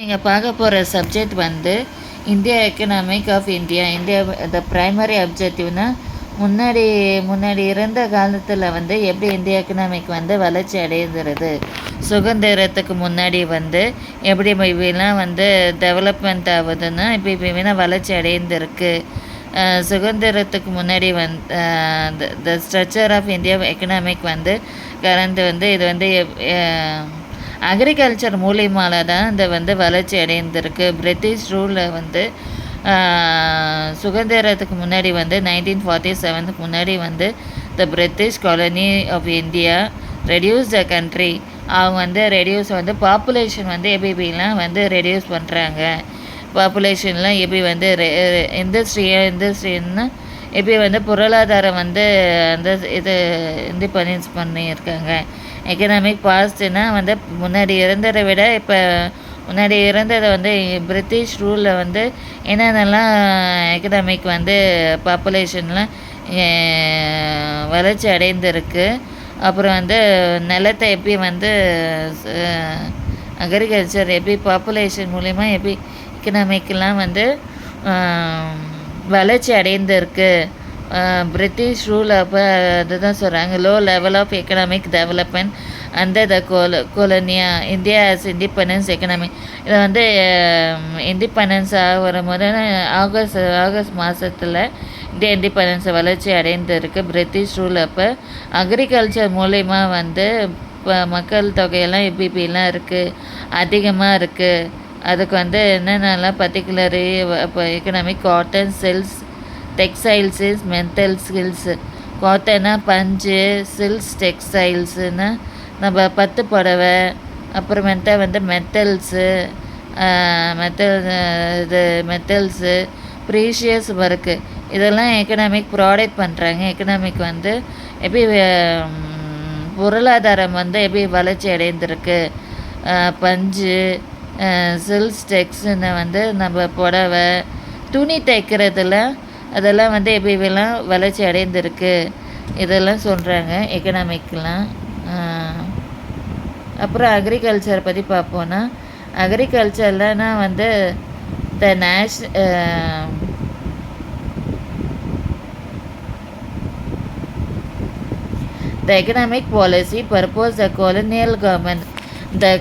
நீங்கள் பார்க்க போகிற சப்ஜெக்ட் வந்து India economic of India. The primary அப்ஜெக்டிவ்னா முன்னாடி இருந்த காலத்தில் வந்து எப்படி இந்திய எக்கனாமிக் வந்து வளர்ச்சி அடைந்துருது, சுதந்திரத்துக்கு முன்னாடி வந்து எப்படி இப்படிலாம் வந்து டெவலப்மெண்ட் ஆகுதுன்னா இப்போ வளர்ச்சி அடைந்திருக்கு. சுதந்திரத்துக்கு முன்னாடி the structure of India economic வந்து கரண்ட் வந்து இது வந்து அக்ரிகல்ச்சர் மூலியமாக தான் இந்த வந்து வளர்ச்சி அடைந்திருக்கு. பிரிட்டிஷ் ரூலில் வந்து சுதந்திரத்துக்கு முன்னாடி வந்து 1947க்கு முன்னாடி வந்து the British colony of India reduce the country. அவங்க வந்து ரெடியூஸ் வந்து பாப்புலேஷன் வந்து எப்படிலாம் வந்து ரெடியூஸ் பண்ணுறாங்க, பாப்புலேஷன்லாம் எப்படி வந்து இண்டஸ்ட்ரின்னா எப்படி வந்து பொருளாதாரம் வந்து அந்த இது இண்டிபெண்டன்ஸ் பண்ணியிருக்காங்க. எக்கனாமிக் பாஸ்ட்னா வந்து முன்னாடி இருந்ததை விட இப்போ முன்னாடி இருந்ததை வந்து பிரிட்டிஷ் ரூலில் வந்து என்னென்னலாம் எக்கனாமிக் வந்து பாப்புலேஷன்லாம் வளர்ச்சி அடைந்திருக்கு. அப்புறம் வந்து நிலத்தை எப்படி வந்து அக்ரிகல்ச்சர் எப்படி பாப்புலேஷன் மூலிமா எப்படி எக்கனாமிக்கெலாம் வந்து வளர்ச்சி அடைந்திருக்கு. பிரிட்டிஷ் ரூல் அப்போ அதுதான் சொல்கிறாங்க, low level of economic development under the colonial India as independence economy. இதை வந்து இண்டிபெண்டன்ஸ் வரும்போது ஆகஸ்ட் மாதத்தில் இந்தியா இண்டிபெண்டன்ஸை வளர்ச்சி அடைந்திருக்கு. பிரிட்டிஷ் ரூல் அப்போ அக்ரிகல்ச்சர் மூலயமா வந்து இப்போ மக்கள் தொகையெல்லாம் இப்படிலாம் இருக்குது, அதிகமாக இருக்குது. அதுக்கு வந்து என்னென்னலாம் பர்டிகுலரி இப்போ economic cotton, silks, textiles, metal skills. காட்டன்னா பஞ்சு, சில்க்ஸ், டெக்ஸ்டைல்ஸுன்னா நம்ம பத்து புடவை, அப்புறமேட்டா வந்து மெட்டல்ஸு, மெட்டல்ஸு, ப்ரீஷியஸ் ஒர்க்கு, இதெல்லாம் எக்கனாமிக் ப்ராடக்ட் பண்ணுறாங்க. எக்கனாமிக் வந்து எப்படி பொருளாதாரம் வந்து எப்படி வளர்ச்சி அடைந்திருக்கு. பஞ்சு, சில்க்ஸ், டெக்ஸ்ன்னு வந்து நம்ம புடவை, துணி தைக்கிறதுல அதெல்லாம் வந்து எப்படிலாம் வளர்ச்சி அடைந்திருக்கு, இதெல்லாம் சொல்கிறாங்க எக்கனாமிக்கெலாம். அப்புறம் அக்ரிகல்ச்சர் பற்றி பார்ப்போன்னா, அக்ரிகல்ச்சர்லனா வந்து the economic policy purpose the colonial government. the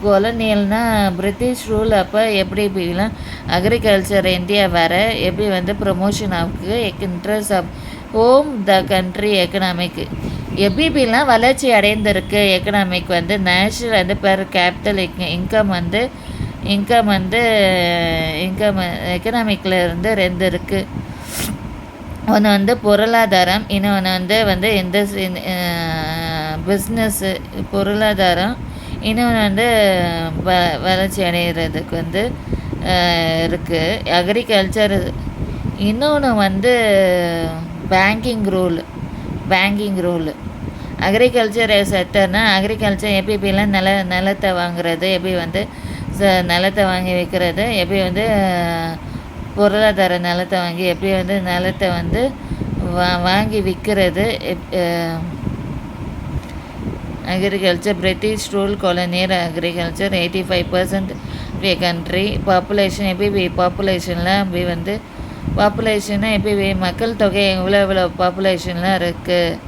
கொலனியல்னா பிரிட்டிஷ் ரூல் அப்போ எப்படி இப்படிலாம் அக்ரிகல்ச்சர் இந்தியா வர எப்படி வந்து ப்ரொமோஷன் ஆகுது, interest of home the country economic எப்படிலாம் வளர்ச்சி அடைந்திருக்கு. எக்கனாமிக் வந்து நேஷனல் வந்து பெர் கேபிட்டல் இன்கம் வந்து எக்கனாமிக்கில் இருந்து ரெண்டு இருக்குது. ஒன்று வந்து பொருளாதாரம், இன்னொன்று வந்து இந்த பிஸ்னஸ்ஸு பொருளாதாரம், இன்னொன்று வந்து வளர்ச்சி அடைகிறதுக்கு வந்து இருக்குது அக்ரிகல்ச்சர். இன்னொன்று வந்து பேங்கிங் ரூல். அக்ரிகல்ச்சர் செக்டர்னா அக்ரிகல்ச்சர் எப்படிலாம் நிலத்தை வாங்குறது, எப்படி வந்து நிலத்தை வாங்கி விற்கிறது, எப்படி வந்து பொருளாதார நிலத்தை வாங்கி எப்படி வந்து நிலத்தை வந்து வாங்கி விற்கிறது. Agriculture British rule colonial agriculture 85% country population. எப்படி பாப்புலேஷன்லாம் அப்படி வந்து பாப்புலேஷன்னா எப்படி மக்கள் தொகை எவ்வளோ பாப்புலேஷன்லாம் இருக்குது.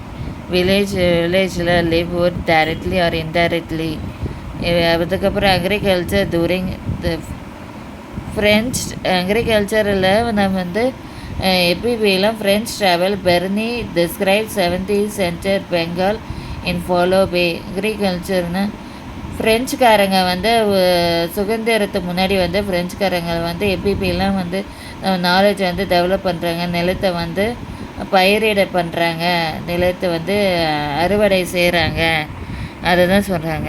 வில்லேஜில் live would directly or indirectly. அதுக்கப்புறம் அக்ரிகல்ச்சர் டூரிங் த ஃப்ரெஞ்ச் அக்ரிகல்ச்சரில் நம்ம வந்து எப்படிலாம் French travel Bernier describe 17th century Bengal in follow pay. அக்ரிகல்ச்சர்னா ஃப்ரெஞ்சுக்காரங்க வந்து சுதந்திரத்துக்கு முன்னாடி வந்து ஃப்ரெஞ்சுக்காரங்க வந்து எப்படிலாம் வந்து நாலேஜ் வந்து டெவலப் பண்ணுறாங்க, நிலத்தை வந்து பயிரிட பண்ணுறாங்க, நிலத்தை வந்து அறுவடை செய்கிறாங்க, அதை தான் சொல்கிறாங்க.